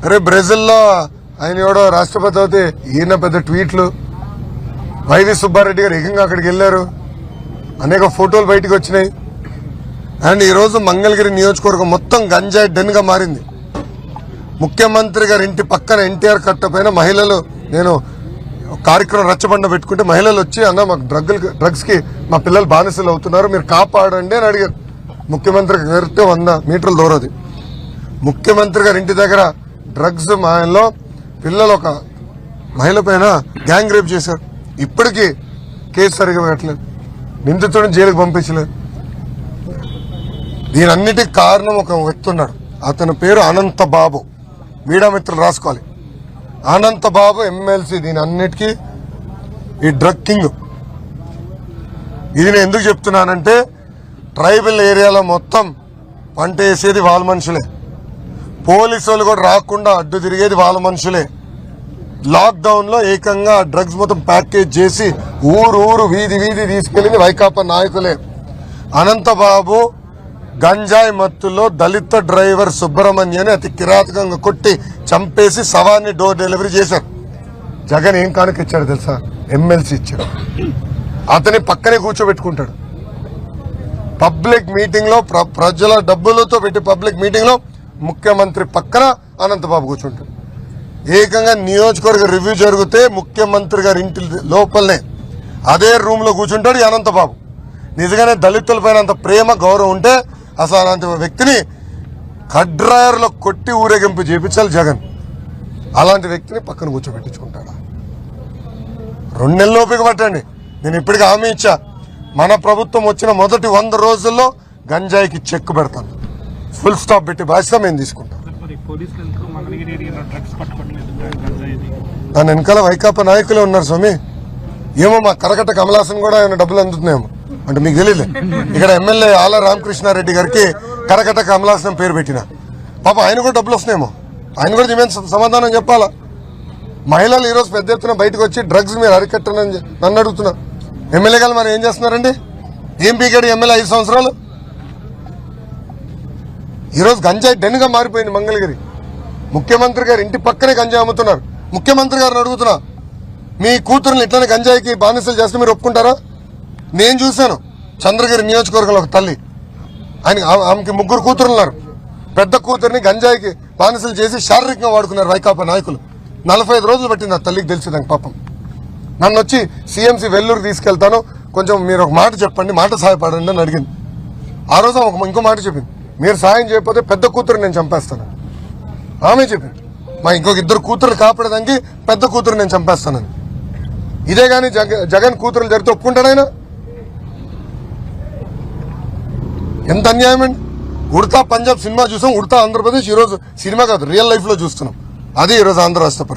అరే బ్రెజిల్లో ఆయన ఎవడో రాష్ట్రపతి అవుతే ఈయన పెద్ద ట్వీట్లు. వైవి సుబ్బారెడ్డి గారు ఏకంగా అక్కడికి వెళ్లారు. అనేక ఫోటోలు బయటకు వచ్చినాయి. అండ్ ఈరోజు మంగళగిరి నియోజకవర్గం మొత్తం గంజాయి డెన్ గా మారింది. ముఖ్యమంత్రి గారి ఇంటి పక్కన ఎన్టీఆర్ కట్ట పైన మహిళలు, నేను కార్యక్రమం రచ్చబండ పెట్టుకుంటే మహిళలు వచ్చి అన్న మాకు డ్రగ్స్ కి మా పిల్లలు బానిసలు అవుతున్నారు, మీరు కాపాడండి అని అడిగారు. ముఖ్యమంత్రి గారితో 100 మీటర్ల దూరది. ముఖ్యమంత్రి గారి ఇంటి దగ్గర డ్రగ్స్ మాయల్లో పిల్లలు ఒక మహిళ పైన గ్యాంగ్ రేప్ చేశారు. ఇప్పటికీ కేసు సరిగా పెట్టలేదు, నిందితుడిని జైలుకు పంపించలేదు. దీనన్నిటికీ కారణం ఒక వ్యక్తి ఉన్నాడు. అతని పేరు అనంత బాబు. మీడియా మిత్రులు రాసుకోవాలి. అనంత బాబు ఎమ్మెల్సీ. దీని అన్నిటికీ ఈ డ్రగ్ కింగ్. ఇది నేను ఎందుకు చెప్తున్నానంటే ట్రైబల్ ఏరియాలో మొత్తం పంట వేసేది వాళ్ళ మనుషులే. పోలీసు వాళ్ళు కూడా రాకుండా అడ్డు తిరిగేది వాళ్ళ మనుషులే. లాక్డౌన్ లో ఏకంగా డ్రగ్స్ మొత్తం ప్యాకేజ్ చేసి ఊరు వీధి తీసుకెళ్లింది వైకాపా నాయకులే. అనంతబాబు గంజాయి మత్తులో దళిత డ్రైవర్ సుబ్రహ్మణ్యాన్ని అతి కిరాతకంగా కొట్టి చంపేసి శవాన్ని డోర్ డెలివరీ చేశారు. జగన్ ఏం కానుక ఇచ్చాడు తెలుసా? ఎమ్మెల్సీ ఇచ్చాడు. అతని పక్కనే కూర్చోబెట్టుకుంటాడు. పబ్లిక్ మీటింగ్ లో ప్రజల డబ్బులతో పెట్టి పబ్లిక్ మీటింగ్ లో ముఖ్యమంత్రి పక్కన అనంతబాబు కూర్చుంటాడు. ఏకంగా నియోజకవర్గ రివ్యూ జరిగితే ముఖ్యమంత్రి గారి ఇంటి లోపలనే అదే రూమ్ లో కూర్చుంటాడు ఈ అనంతబాబు. నిజంగానే దళితుల పైన అంత ప్రేమ గౌరవం ఉంటే అసలు అలాంటి వ్యక్తిని కడ్రాయర్లో కొట్టి ఊరేగింపు చేపించాలి జగన్. అలాంటి వ్యక్తిని పక్కన కూర్చోబెట్టించుకుంటాడా? 2 నెలలు ఓపిక పట్టండి. నేను ఇప్పటికీ హామీ ఇచ్చా, మన ప్రభుత్వం వచ్చిన మొదటి 100 రోజుల్లో గంజాయికి చెక్ పెడతాను. ఫుల్ స్టాప్ పెట్టి బాధ్యత మేము తీసుకుంటాం. దాని వెనకాల వైకాపా నాయకులే ఉన్నారు స్వామి. ఏమో మా కరకట్ట కమలాసన్ కూడా ఆయన డబ్బులు అందుతున్నాయేమో అంటే మీకు తెలియదు. ఇక్కడ ఎమ్మెల్యే ఆల రామకృష్ణారెడ్డి గారికి కరకట్ట కమలాసనం పేరు పెట్టిన పాప ఆయన కూడా డబ్బులు వస్తున్నాయేమో. ఆయన కూడా దీని సమాధానం చెప్పాలా? మహిళలు ఈరోజు పెద్ద ఎత్తున బయటకు వచ్చి డ్రగ్స్ మీరు అరికట్టనని నన్ను అడుగుతున్నా. ఎమ్మెల్యే గారు మరి ఏం చేస్తున్నారండి? ఏం పీకాడు ఎమ్మెల్యే 5 సంవత్సరాలు? ఈరోజు గంజాయి డెన్ గా మారిపోయింది మంగళగిరి. ముఖ్యమంత్రి గారు ఇంటి పక్కనే గంజాయి అమ్ముతున్నారు. ముఖ్యమంత్రి గారిని అడుగుతున్నా, మీ కూతురుని ఇట్లనే గంజాయికి బానిసలు చేస్తే మీరు ఒప్పుకుంటారా? నేను చూశాను చంద్రగిరి నియోజకవర్గంలో ఒక తల్లి, ఆమెకి 3 కూతురు ఉన్నారు. పెద్ద కూతురిని గంజాయికి బానిసలు చేసి శారీరకంగా వాడుకున్నారు వైకాపా నాయకులు. 45 రోజులు పట్టింది ఆ తల్లికి తెలిసిందాక పాపం. నన్ను వచ్చి సిఎంసి వెల్లూరు తీసుకెళ్తాను, కొంచెం మీరు ఒక మాట చెప్పండి, మాట సహాయపడండి అని అడిగింది. ఆ రోజు ఇంకో మాట చెప్పింది, మీరు సాయం చేయకపోతే పెద్ద కూతురు నేను చంపేస్తాను. ఆమె చెప్పింది మా ఇంకొక 2 కూతురు కాపాడడానికి పెద్ద కూతురు నేను చంపేస్తానని. ఇదే గాని జగన్ కూతురులు జరిగితే ఒప్పుకుంటాడైనా? ఎంత అన్యాయం అండి. ఉడతా పంజాబ్ సినిమా చూసాం, ఉడతా ఆంధ్రప్రదేశ్. ఈరోజు సినిమా కాదు, రియల్ లైఫ్ లో చూస్తున్నాం. అది ఈరోజు ఆంధ్ర రాష్ట్ర పరిస్థితి.